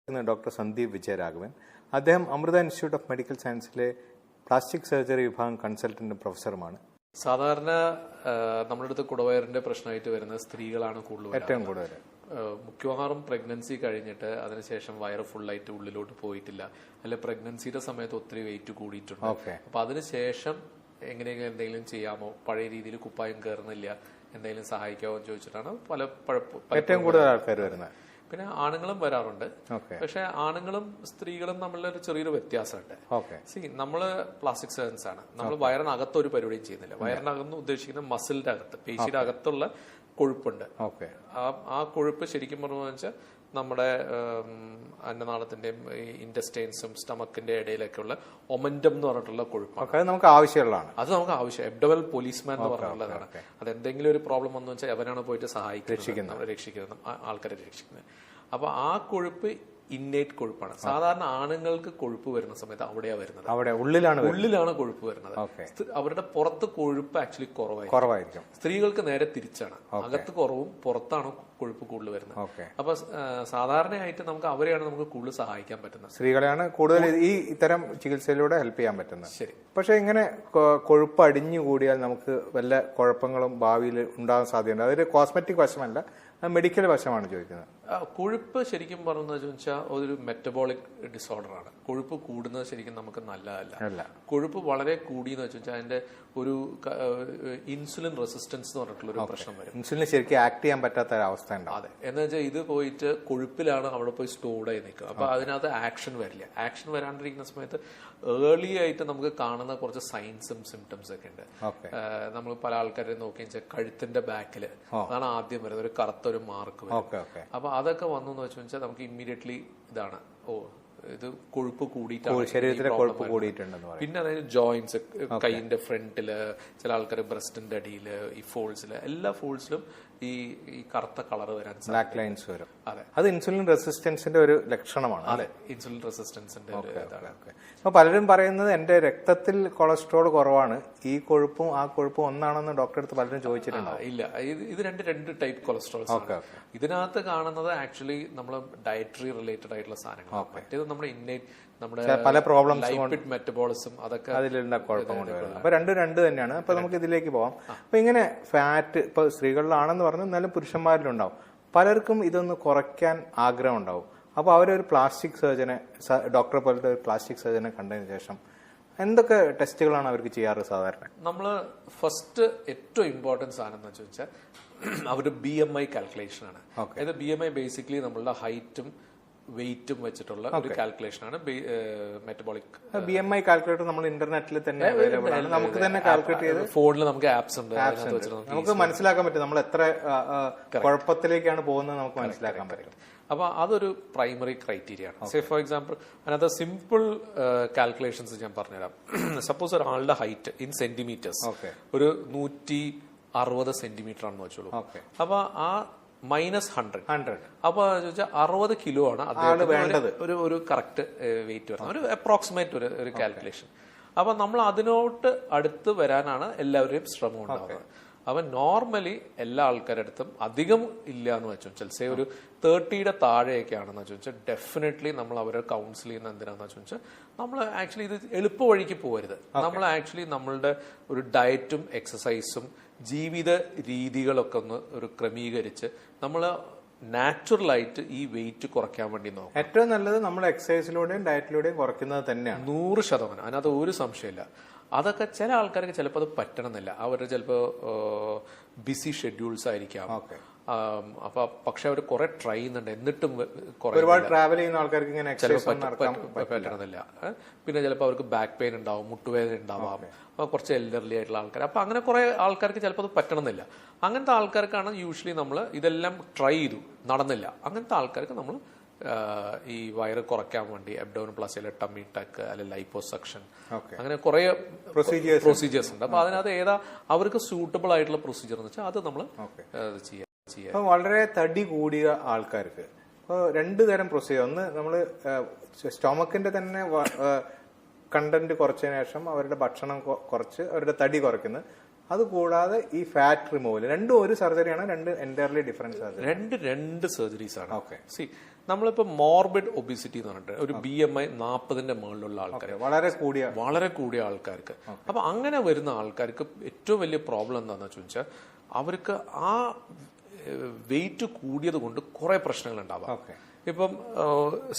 Doctor Sandeep Vijayaraghavan. അദ്ദേഹം Amrita institute of medical സയൻസിലെ plastic surgery വിഭാഗം കൺസൾട്ടന്റും പ്രൊഫസറുമാണ്. സാധാരണ നമ്മുടെ അടുത്ത് കുടവയറിന്റെ പ്രശ്നമായിട്ട് വരുന്ന സ്ത്രീകളാണ് ഏറ്റവും കൂടുതൽ. മിക്കവാറും പ്രഗ്നൻസി കഴിഞ്ഞിട്ട് അതിനുശേഷം വയറ് ഫുള്ളായിട്ട് ഉള്ളിലോട്ട് പോയിട്ടില്ല, അല്ലെ പ്രഗ്നൻസിയുടെ സമയത്ത് ഒത്തിരി വെയിറ്റ് കൂടിയിട്ടുണ്ട്. അപ്പൊ അതിനുശേഷം എങ്ങനെയെങ്കിലും എന്തെങ്കിലും ചെയ്യാമോ, പഴയ രീതിയിൽ കുപ്പായം കയറുന്നില്ല, എന്തെങ്കിലും സഹായിക്കാമോ എന്ന് ചോദിച്ചിട്ടാണ് ഏറ്റവും കൂടുതൽ ആൾക്കാർ വരുന്നത്. പിന്നെ ആണുങ്ങളും വരാറുണ്ട്. പക്ഷെ ആണുങ്ങളും സ്ത്രീകളും തമ്മിലുള്ള ഒരു ചെറിയൊരു വ്യത്യാസമുണ്ട്. നമ്മള് പ്ലാസ്റ്റിക് സർജൻസ് ആണ്. നമ്മൾ വയറിനകത്ത് ഒരു പരിപാടിയും ചെയ്യുന്നില്ല. വയറിനകത്ത് ഉദ്ദേശിക്കുന്ന മസിലിന്റെ അകത്ത്, പേശിയുടെ അകത്തുള്ള കൊഴുപ്പുണ്ട്. ആ കൊഴുപ്പ് ശരിക്കും പറഞ്ഞു വെച്ചാൽ നമ്മുടെ അന്നനാളത്തിന്റെയും ഇന്റസ്റ്റൈൻസും സ്റ്റമക്കിന്റെ ഇടയിലൊക്കെയുള്ള ഒമന്റം എന്ന് പറഞ്ഞിട്ടുള്ള കൊഴുപ്പാണ്. നമുക്ക് ആവശ്യമുള്ളതാണ്. അത് നമുക്ക് ആവശ്യം. എബ്ഡോമൽ പോലീസ്മാൻ എന്ന് പറഞ്ഞിട്ടുള്ളതാണ്. അത് എന്തെങ്കിലും ഒരു പ്രോബ്ലം വന്നു വെച്ചാൽ അവനാണ് പോയിട്ട് സഹായിക്കുന്നത്, രക്ഷിക്കുന്നത്, ആൾക്കാരെ രക്ഷിക്കുന്നത്. അപ്പൊ ആ കൊഴുപ്പ് ഇന്നേറ്റ് കൊഴുപ്പാണ്. സാധാരണ ആണുങ്ങൾക്ക് കൊഴുപ്പ് വരുന്ന സമയത്ത് അവിടെയാണ് വരുന്നത്, ഉള്ളിലാണ് കൊഴുപ്പ് വരുന്നത്. അവരുടെ പുറത്ത് കൊഴുപ്പ് ആക്ച്വലി കുറവായിരിക്കും. സ്ത്രീകൾക്ക് നേരെ തിരിച്ചാണ്, അകത്ത് കുറവും പുറത്താണ് കൊഴുപ്പ് കൂടുതൽ വരുന്നത്. അപ്പൊ സാധാരണയായിട്ട് നമുക്ക് അവരെയാണ് നമുക്ക് കൂടുതൽ സഹായിക്കാൻ പറ്റുന്നത്, സ്ത്രീകളെയാണ് കൂടുതൽ ഈ ഇത്തരം ചികിത്സയിലൂടെ ഹെൽപ്പ് ചെയ്യാൻ പറ്റുന്നത്. ശരി. പക്ഷെ ഇങ്ങനെ കൊഴുപ്പ് അടിഞ്ഞുകൂടിയാൽ നമുക്ക് വല്ല കുഴപ്പങ്ങളും ഭാവിയിൽ ഉണ്ടാകാൻ സാധ്യതയുണ്ട്. അതൊരു കോസ്മെറ്റിക് വശമല്ല, മെഡിക്കൽ വശമാണ് ചോദിക്കുന്നത്. കൊഴുപ്പ് ശരിക്കും പറയുന്നത് വെച്ചാൽ ഒരു മെറ്റബോളിക് ഡിസോർഡർ ആണ്. കൊഴുപ്പ് കൂടുന്നത് ശരിക്കും നമുക്ക് നല്ലതല്ല. കൊഴുപ്പ് വളരെ കൂടിയെന്ന് വെച്ചാൽ അതിന്റെ ഒരു ഇൻസുലിൻ റെസിസ്റ്റൻസ് എന്ന് പറഞ്ഞിട്ടുള്ള ഒരു പ്രശ്നം വരും. ഇൻസുലിൻ ശരിക്കും ആക്ട് ചെയ്യാൻ പറ്റാത്ത ഒരു അവസ്ഥ ഉണ്ടാവും. അതെ, എന്ന് വെച്ചാൽ ഇത് പോയിട്ട് കൊഴുപ്പിലാണ് അവിടെ പോയി സ്റ്റോർഡ് ആയി നിൽക്കുക. അപ്പൊ അതിനകത്ത് ആക്ഷൻ വരില്ല. ആക്ഷൻ വരാണ്ടിരിക്കുന്ന സമയത്ത് ഏർലി ആയിട്ട് നമുക്ക് കാണുന്ന കുറച്ച് സൈൻസും സിംറ്റംസ് ഒക്കെ ഉണ്ട്. നമ്മൾ പല ആൾക്കാരെ നോക്കി വെച്ചാൽ കഴുത്തിന്റെ ബാക്കില് അതാണ് ആദ്യം വരുന്നത്, ഒരു കറുത്തൊരു മാർക്ക് വരും. അപ്പൊ അതൊക്കെ വന്നു എന്ന് വെച്ചാൽ നമുക്ക് ഇമ്മീഡിയറ്റ്ലി ഇതാണ്, ഇത് കൊഴുപ്പ് കൂടിയിട്ടാണ്, ശരീരത്തിലെ കൊഴുപ്പ് കൂടിയിട്ടുണ്ടെന്ന് പറയും. പിന്നെ അതായത് ജോയിന്റ്സ്, കൈയിന്റെ ഫ്രണ്ടില്, ചില ആൾക്കാർ ബ്രസ്റ്റിന്റെ അടിയില്, ഈ ഫോൾസില്, എല്ലാ ഫോൾസിലും ഈ കറുത്ത കളർ വരാൻ, ബ്ലാക്ക് ലൈൻസ് വരും. അതെ, അത് ഇൻസുലിൻ റെസിസ്റ്റൻസിന്റെ ഒരു ലക്ഷണമാണ്. അതെ, ഇൻസുലിൻ റെസിസ്റ്റൻസിന്റെ ഇതാണ്. അപ്പൊ പലരും പറയുന്നത് എന്റെ രക്തത്തിൽ കൊളസ്ട്രോൾ കുറവാണ്, ഈ കൊഴുപ്പും ആ കൊഴുപ്പും ഒന്നാണെന്ന് ഡോക്ടറെ അടുത്ത് പലരും ചോദിച്ചിട്ടുണ്ടോ? ഇല്ല, ഇത് രണ്ട് ടൈപ്പ് കൊളസ്ട്രോൾസ് ആണ്. ഇതിനകത്ത് കാണുന്നത് ആക്ച്വലി നമ്മള് ഡയറ്ററി റിലേറ്റഡ് ആയിട്ടുള്ള സാധനങ്ങൾ. മറ്റേത് നമ്മുടെ ഇന്നേറ്റ്, നമ്മുടെ പല പ്രോബ്ലംസ്, ലൈപ്പിഡ് മെറ്റബോളിസം, അതൊക്കെ അതിലുള്ള കുഴപ്പം കൊണ്ട് വരുന്നത്. അപ്പൊ രണ്ട് തന്നെയാണ്. അപ്പൊ നമുക്ക് ഇതിലേക്ക് പോവാം. അപ്പൊ ഇങ്ങനെ ഫാറ്റ് ഇപ്പൊ സ്ത്രീകളിലാണെന്ന് പറഞ്ഞു, എന്നാലും പുരുഷന്മാരിലുണ്ടാവും. പലർക്കും ഇതൊന്ന് കുറയ്ക്കാൻ ആഗ്രഹം ഉണ്ടാവും. അപ്പൊ അവരൊരു പ്ലാസ്റ്റിക് സർജനെ, ഡോക്ടറെ പോലത്തെ ഒരു പ്ലാസ്റ്റിക് സർജനെ കണ്ടതിന് ശേഷം എന്തൊക്കെ ടെസ്റ്റുകളാണ് അവർക്ക് ചെയ്യാറ് സാധാരണ? നമ്മള് ഫസ്റ്റ് ഏറ്റവും ഇമ്പോർട്ടൻറ്റ് സാധനം എന്ന് വെച്ചാൽ അവരുടെ BMI കാൽക്കുലേഷൻ ആണ്. അതായത് BMI ബേസിക്കലി നമ്മളുടെ ഹൈറ്റും വെയിറ്റും വെച്ചിട്ടുള്ള ഒരു കാൽക്കുലേഷൻ ആണ്. മെറ്റബോളിക് BMI കാൽക്കുലേറ്റർ നമ്മൾ ഇന്റർനെറ്റിൽ തന്നെ അവൈലബിൾ ആണ്. നമുക്ക് തന്നെ കാൽക്കുലേറ്റ് ചെയ്ത് ഫോണിൽ നമുക്ക് ആപ്സ് ഉണ്ട്, നമുക്ക് മനസ്സിലാക്കാൻ പറ്റും നമ്മൾ എത്ര കുഴപ്പത്തിലേക്കാണ് പോകുന്നത്, നമുക്ക് മനസ്സിലാക്കാൻ പറ്റും. അപ്പൊ അതൊരു പ്രൈമറി ക്രൈറ്റീരിയ ആണ്. സേ ഫോർ എക്സാമ്പിൾ, അതിനകത്ത് സിമ്പിൾ കാൽക്കുലേഷൻസ് ഞാൻ പറഞ്ഞുതരാം. സപ്പോസ് ഒരാളുടെ ഹൈറ്റ് ഇൻ സെന്റിമീറ്റേഴ്സ് ഒരു 160 സെന്റിമീറ്റർ ആണെന്ന് വെച്ചോളൂ. അപ്പൊ ആ -100 അപ്പൊ ചോദിച്ചാൽ 60 കിലോ ആണ് അദ്ദേഹത്തിന് ഒരു കറക്റ്റ് വെയിറ്റ് വരുന്നത്, ഒരു അപ്രോക്സിമേറ്റ് ഒരു കാൽക്കുലേഷൻ. അപ്പൊ നമ്മൾ അതിനോട്ട് അടുത്ത് വരാനാണ് എല്ലാവരുടെയും ശ്രമം ഉണ്ടാവുന്നത്. അപ്പൊ നോർമലി എല്ലാ ആൾക്കാരുടെ അടുത്തും അധികം ഇല്ല എന്ന് വെച്ചാൽ സേ ഒരു 30യുടെ താഴെയൊക്കെ ആണെന്ന് വെച്ചാൽ ഡെഫിനറ്റ്ലി നമ്മൾ അവരെ കൗൺസിൽ ചെയ്യുന്ന എന്തിനാന്ന് വെച്ചാൽ നമ്മൾ ആക്ച്വലി ഇത് എളുപ്പ വഴിക്ക് പോകരുത്. നമ്മൾ ആക്ച്വലി നമ്മളുടെ ഒരു ഡയറ്റും എക്സസൈസും ജീവിത രീതികളൊക്കെ ഒന്ന് ഒരു ക്രമീകരിച്ച് നമ്മൾ നാച്ചുറലായിട്ട് ഈ വെയിറ്റ് കുറയ്ക്കാൻ വേണ്ടി നോക്കും. ഏറ്റവും നല്ലത് നമ്മൾ എക്സസൈസിലൂടെയും ഡയറ്റിലൂടെയും കുറയ്ക്കുന്നത് തന്നെയാണ്, 100%. അതിനകത്ത് ഒരു സംശയമില്ല. അതൊക്കെ ചില ആൾക്കാർക്ക് ചിലപ്പോൾ അത് പറ്റണമെന്നില്ല. അവരുടെ ചിലപ്പോൾ ബിസി ഷെഡ്യൂൾസ് ആയിരിക്കാം. അപ്പൊ പക്ഷെ അവർ കുറെ ട്രൈ ചെയ്യുന്നുണ്ട്, എന്നിട്ടും ഒരുപാട് ട്രാവൽ ചെയ്യുന്ന ആൾക്കാർക്ക് ഇങ്ങനെ പറ്റണമെന്നില്ല. പിന്നെ ചിലപ്പോൾ അവർക്ക് ബാക്ക് പെയിൻ ഉണ്ടാവും, മുട്ടുവേദന ഉണ്ടാവാം, കുറച്ച് എൽഡർലി ആയിട്ടുള്ള ആൾക്കാർ. അപ്പൊ അങ്ങനെ കുറെ ആൾക്കാർക്ക് ചിലപ്പോൾ അത് പറ്റണമെന്നില്ല. അങ്ങനത്തെ ആൾക്കാർക്കാണ് യൂഷ്വലി നമ്മൾ ഇതെല്ലാം ട്രൈ ചെയ്തു, നടന്നില്ല. അങ്ങനത്തെ ആൾക്കാർക്ക് നമ്മൾ ഈ വയറ് കുറയ്ക്കാൻ വേണ്ടി അബ്ഡോമിനോപ്ലാസ്റ്റി, അല്ലെ ടമ്മി ടക്ക്, അല്ലെ ലൈപ്പോസക്ഷൻ, അങ്ങനെ കുറെ പ്രൊസീജിയേഴ്സ് ഉണ്ട്. അപ്പൊ അതിനകത്ത് ഏതാ അവർക്ക് സൂട്ടബിൾ ആയിട്ടുള്ള പ്രൊസീജിയർ എന്ന് വെച്ചാൽ അത് നമ്മൾ ചെയ്യാം. വളരെ തടി കൂടിയ ആൾക്കാർക്ക് രണ്ടു തരം പ്രൊസീജിയർ. ഒന്ന് നമ്മൾ സ്റ്റൊമക്കിന്റെ തന്നെ കണ്ടന്റ് കുറച്ചതിന് ശേഷം അവരുടെ ഭക്ഷണം കുറച്ച് അവരുടെ തടി കുറയ്ക്കുന്നത്. അതുകൂടാതെ ഈ ഫാറ്റ് റിമൂവൽ, രണ്ടും ഒരു സർജറിയാണ്, രണ്ട് എൻറ്റയർലി ഡിഫറെന്റ് സർജറി, രണ്ട് സർജറീസ് ആണ്. സി നമ്മളിപ്പോ മോർബിഡ് ഒബിസിറ്റി എന്ന് പറഞ്ഞിട്ട് ഒരു BMI 40ന്റെ മുകളിലുള്ള ആൾക്കാർ, വളരെ കൂടിയ ആൾക്കാർക്ക്, അപ്പൊ അങ്ങനെ വരുന്ന ആൾക്കാർക്ക് ഏറ്റവും വലിയ പ്രോബ്ലം എന്താണെന്ന് ചോദിച്ചാൽ അവർക്ക് ആ വെയിറ്റ് കൂടിയത് കൊണ്ട് കുറെ പ്രശ്നങ്ങൾ ഉണ്ടാവാം. ഇപ്പം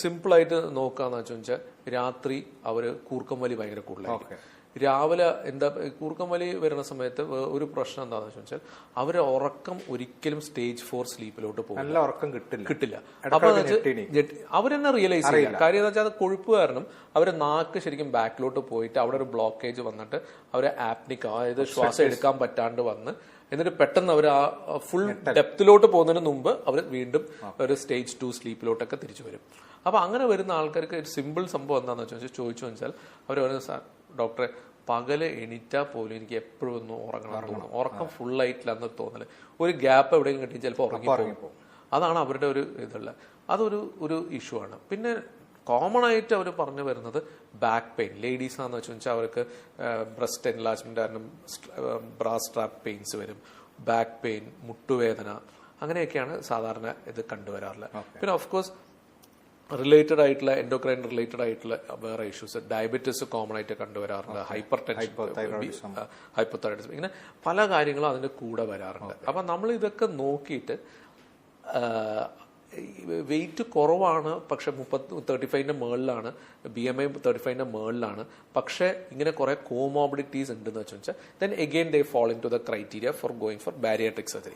സിമ്പിളായിട്ട് നോക്കാന്ന് വെച്ചാൽ രാത്രി അവര് കൂർക്കം വലി ഭയങ്കര കൂടുതലായിരിക്കും. രാവിലെ എന്താ കൂർക്കം വലി വരുന്ന സമയത്ത് ഒരു പ്രശ്നം എന്താണെന്ന് വെച്ചാൽ അവരെ ഉറക്കം ഒരിക്കലും സ്റ്റേജ് 4 സ്ലീപ്പിലോട്ട് പോകും, കിട്ടില്ല. അപ്പൊ അവരെന്നെ റിയലൈസ് ചെയ്യില്ല. കാര്യം എന്താ വെച്ചാൽ അത് കൊഴുപ്പ് കാരണം അവരെ നാക്ക് ശരിക്കും ബാക്കിലോട്ട് പോയിട്ട് അവിടെ ഒരു ബ്ലോക്കേജ് വന്നിട്ട് അവരെ ആപ്നിക്, അതായത് ശ്വാസം എടുക്കാൻ പറ്റാണ്ട് വന്ന് എന്നിട്ട് പെട്ടെന്ന് അവർ ആ ഫുൾ ഡെപ്തിലോട്ട് പോകുന്നതിന് മുമ്പ് അവർ വീണ്ടും ഒരു സ്റ്റേജ് 2 സ്ലീപ്പിലോട്ടൊക്കെ തിരിച്ചു വരും. അപ്പൊ അങ്ങനെ വരുന്ന ആൾക്കാർക്ക് സിമ്പിൾ സംഭവം എന്താണെന്ന് ചോദിച്ചു അവർ പറയുന്നത്, സാർ ഡോക്ടറെ പകല് എണീറ്റാ പോലും എനിക്ക് എപ്പോഴും ഒന്ന് ഉറങ്ങണം തോന്നും, ഉറക്കം ഫുൾ ആയിട്ടില്ലെന്ന് തോന്നല്, ഒരു ഗ്യാപ്പ് എവിടെയെങ്കിലും കിട്ടി ചിലപ്പോൾ ഉറങ്ങിപ്പോകും. അതാണ് അവരുടെ ഒരു ഇതുള്ള അതൊരു ഇഷ്യൂ ആണ്. പിന്നെ കോമൺ ആയിട്ട് അവർ പറഞ്ഞു വരുന്നത് ബാക്ക് പെയിൻ. ലേഡീസ് ആണെന്ന് വെച്ചാൽ അവർക്ക് ബ്രസ്റ്റ് എൻലാർജ്മെന്റ് കാരണം ബ്രാ സ്ട്രാപ്പ് പെയിൻസ് വരും, ബാക്ക് പെയിൻ, മുട്ടുവേദന, അങ്ങനെയൊക്കെയാണ് സാധാരണ ഇത് കണ്ടുവരാറുള്ളത്. പിന്നെ ഓഫ് കോഴ്സ് റിലേറ്റഡ് ആയിട്ടുള്ള എൻഡോക്രൈൻ റിലേറ്റഡ് ആയിട്ടുള്ള വേറെ ഇഷ്യൂസ്, ഡയബറ്റിസ് കോമൺ ആയിട്ട് കണ്ടുവരാറുണ്ട്, ഹൈപ്പർ ടെൻഷൻ, ഹൈപ്പോതൈറോയിഡിസം, ഇങ്ങനെ പല കാര്യങ്ങളും അതിന്റെ കൂടെ വരാറുണ്ട്. അപ്പൊ നമ്മൾ ഇതൊക്കെ നോക്കിയിട്ട് വെയിറ്റ് കുറവാണ് പക്ഷെ 35ന്റെ മുകളിലാണ്, BMI 35ന്റെ മുകളിലാണ്, പക്ഷെ ഇങ്ങനെ കുറെ കോമോർബിഡിറ്റീസ് ഉണ്ടെന്ന് വെച്ചാൽ then again they fall into the criteria for going for bariatric surgery.